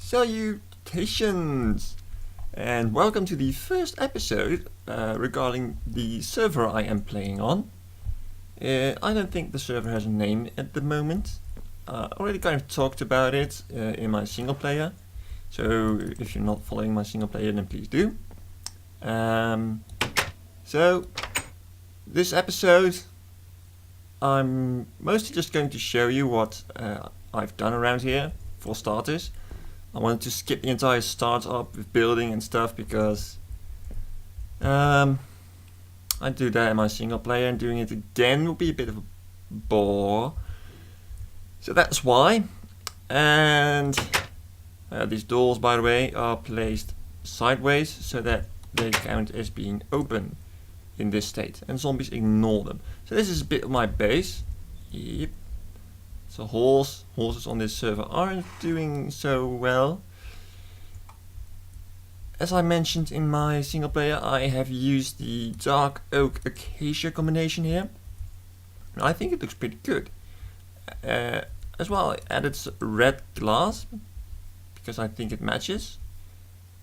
Salutations! And welcome to the first episode regarding the server I am playing on. I don't think the server has a name at the moment. Already kind of talked about it in my single player. So if you're not following my single player, then please do. So this episode I'm mostly just going to show you what I've done around here. For starters, I wanted to skip the entire startup with building and stuff because I do that in my single player, and doing it again will be a bit of a bore. So that's why. And these doors, by the way, are placed sideways so that they count as being open in this state, and zombies ignore them. So this is a bit of my base. Yep. So horses on this server aren't doing so well. As I mentioned in my single player, I have used the dark oak acacia combination here. I think it looks pretty good. As well, I added red glass because I think it matches,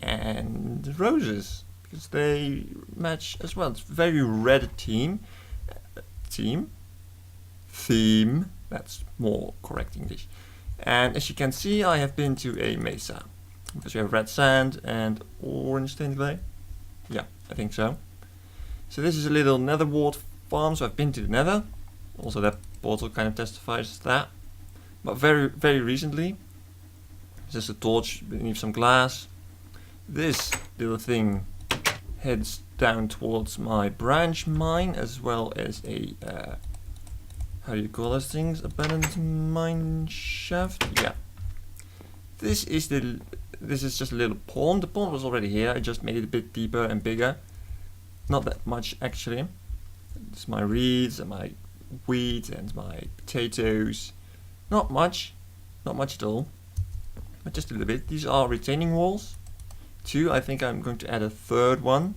and roses because they match as well. It's very red theme. That's more correct English. And as you can see, I have been to a mesa because we have red sand and orange stained clay. Yeah, I think so. So this is a little nether wart farm, so I've been to the nether. Also that portal kind of testifies to that. But very recently, there's a torch beneath some glass. This little thing heads down towards my branch mine, as well as a how do you call those things? Abandoned mine shaft? Yeah. This is just a little pond. The pond was already here. I just made it a bit deeper and bigger. Not that much actually. It's my reeds and my wheat and my potatoes. Not much at all. But just a little bit. These are retaining walls. 2. I think I'm going to add a third one.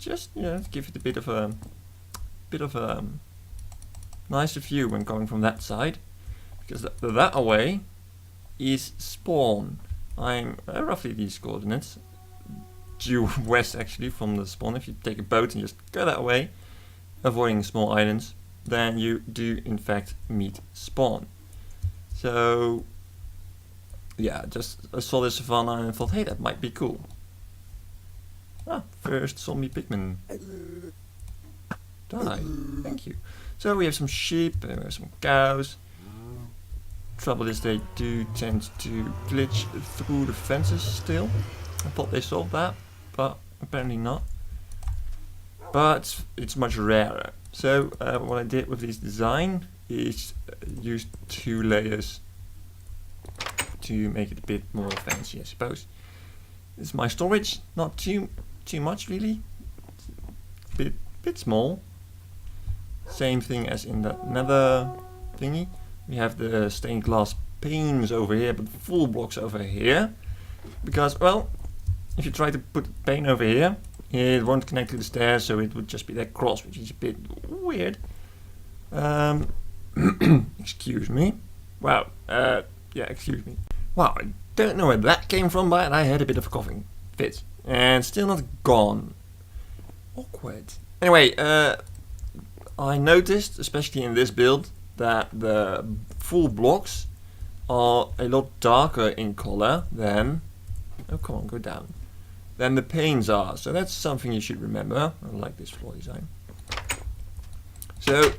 Just to give it a bit of a nicer view when coming from that side, because that away is spawn. I'm roughly these coordinates, due west actually from the spawn. If you take a boat and just go that way, avoiding small islands, then you do in fact meet spawn. So yeah, I saw this savannah and I thought, hey, that might be cool. First zombie pigman. Die. Thank you. So we have some sheep, we have some cows. Trouble is they do tend to glitch through the fences still. I thought they solved that, but apparently not. But it's much rarer. So what I did with this design is use 2 layers to make it a bit more fancy, I suppose. This is my storage, not too much really. Bit small. Same thing as in the nether thingy. We have the stained glass panes over here, but full blocks over here. Because, well, if you try to put the pane over here, it won't connect to the stairs, so it would just be that cross, which is a bit weird. Excuse me. Wow. Yeah, excuse me. Wow, I don't know where that came from, but I had a bit of a coughing fit. And still not gone. Awkward. Anyway, I noticed, especially in this build, that the full blocks are a lot darker in color than, oh come on, go down, than the panes are. So that's something you should remember. I like this floor design. So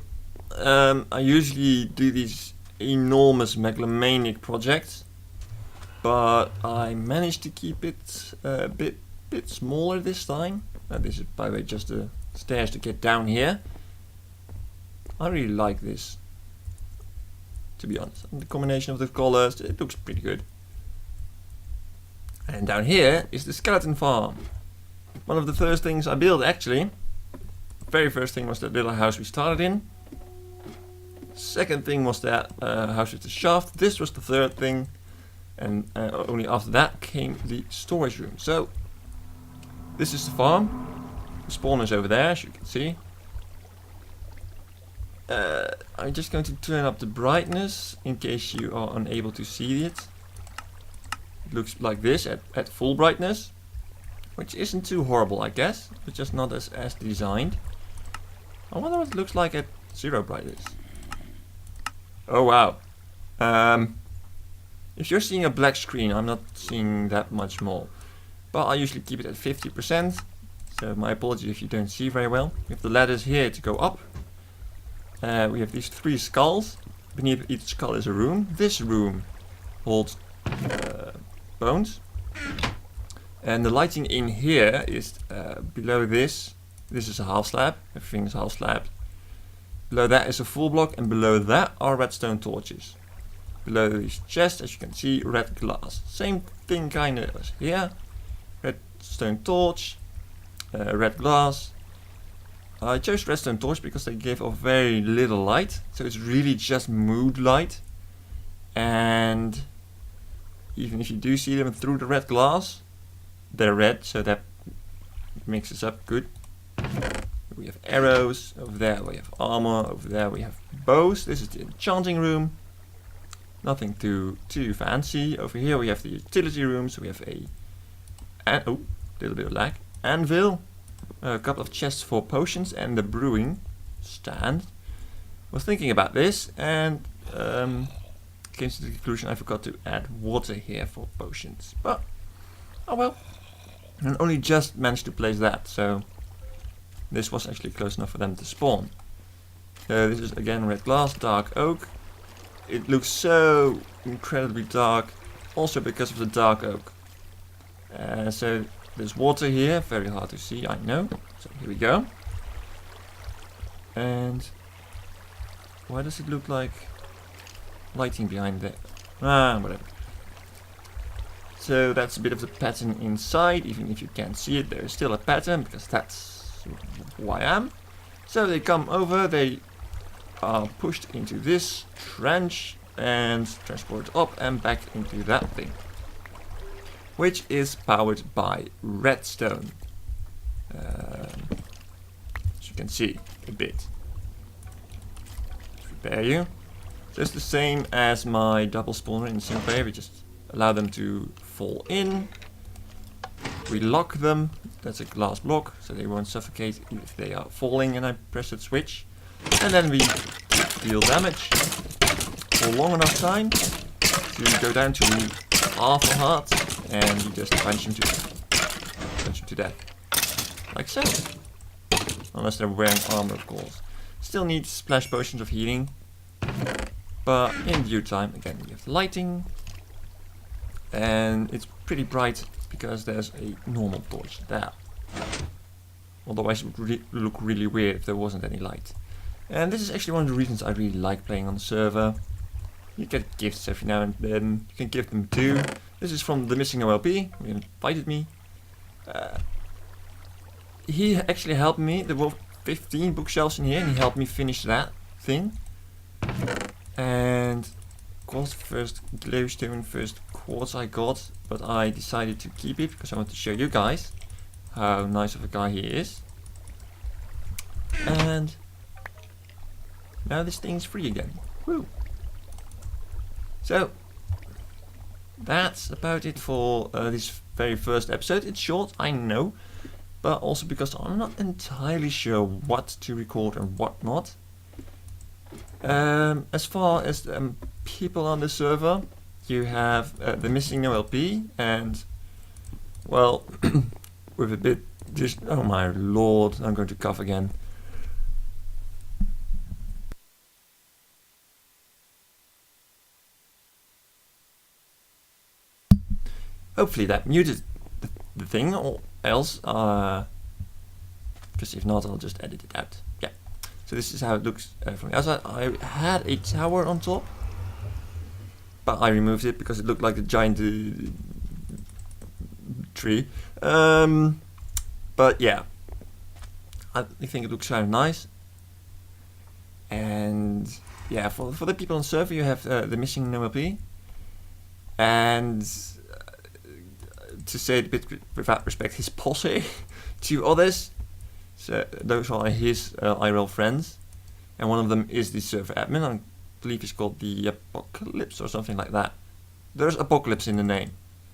I usually do these enormous megalomaniac projects, but I managed to keep it a bit smaller this time. This is, by the way, just the stairs to get down here. I really like this, to be honest. And the combination of the colors, it looks pretty good. And down here is the skeleton farm. One of the first things I built, actually. Very first thing was that little house we started in. Second thing was that house with the shaft. This was the third thing. And only after that came the storage room. So this is the farm. The spawn is over there, as you can see. I'm just going to turn up the brightness in case you are unable to see it. it looks like this at full brightness, which isn't too horrible, I guess, but just not as designed. I wonder what it looks like at 0 brightness. Oh wow. If you're seeing a black screen, I'm not seeing that much more. But I usually keep it at 50%, so my apologies if you don't see very well. We have the ladders here to go up. We have these 3 skulls. Beneath each skull is a room. This room holds bones. And the lighting in here is below this. This is a half slab. Everything is half slab. Below that is a full block, and below that are redstone torches. Below these chests, as you can see, red glass. Same thing kind of as here. Redstone torch, red glass. I chose redstone torch because they give off very little light, so it's really just mood light. And even if you do see them through the red glass, they're red, so that mixes up good. We have arrows over there, we have armor over there, we have bows. This is the enchanting room. Nothing too fancy. Over here we have the utility room, so we have a little bit of lag. Anvil, a couple of chests for potions, and the brewing stand. Was thinking about this and came to the conclusion I forgot to add water here for potions. But oh well, and only just managed to place that, so this was actually close enough for them to spawn. This is again red glass, dark oak. It looks so incredibly dark, also because of the dark oak. So there's water here, very hard to see, I know. So here we go. And why does it look like lighting behind there? Whatever. So that's a bit of the pattern inside. Even if you can't see it, there is still a pattern, because that's who I am. So they come over, they are pushed into this trench and transported up and back into that thing, which is powered by redstone, as you can see a bit. Let's prepare you. Just the same as my double spawner in single player, we just allow them to fall in. We lock them, that's a glass block, so they won't suffocate if they are falling and I press that switch. And then we deal damage for long enough time to go down to half a heart, and you just punch them to death. Like so. Unless they're wearing armor, of course. Still need splash potions of healing. But in due time, again, we have lighting. And it's pretty bright because there's a normal torch there. Otherwise it would look really weird if there wasn't any light. And this is actually one of the reasons I really like playing on the server. You get gifts every now and then. You can give them too. This is from the Missing OLP, who invited me. He actually helped me. There were 15 bookshelves in here, and he helped me finish that thing. And of course, first glowstone, first quartz I got, but I decided to keep it because I want to show you guys how nice of a guy he is. And now this thing is free again. Woo! So that's about it for this very first episode. It's short, I know, but also because I'm not entirely sure what to record and what not. As far as people on the server, you have the Missing OLP, and well, with a bit just, oh my lord, I'm going to cough again. Hopefully that muted the thing, or else, because if not, I'll just edit it out. Yeah. So this is how it looks from the outside. I had a tower on top, but I removed it because it looked like a giant tree. But yeah, I think it looks kind of nice. And yeah, for the people on the server, you have the Missing OLP, and to say it a bit without respect, his posse, two others. So those are his IRL friends, and one of them is the server admin. I believe he's called the Apocalypse or something like that. There's Apocalypse in the name.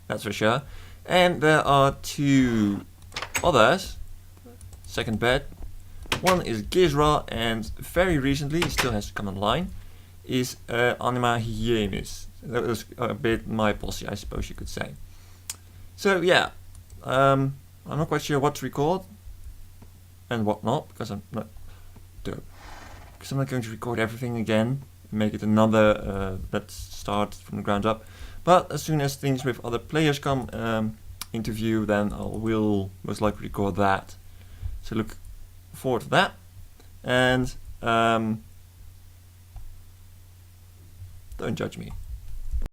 that's for sure. And there are two others, second bed. One is Gizra, and very recently, it still has to come online, is Anima Hyemis. That was a bit my posse, I suppose you could say. So yeah, I'm not quite sure what to record and what not, because I'm not going to record everything again, make it another let's start from the ground up. But as soon as things with other players come into view, then I will most likely record that. So look forward to that. And don't judge me.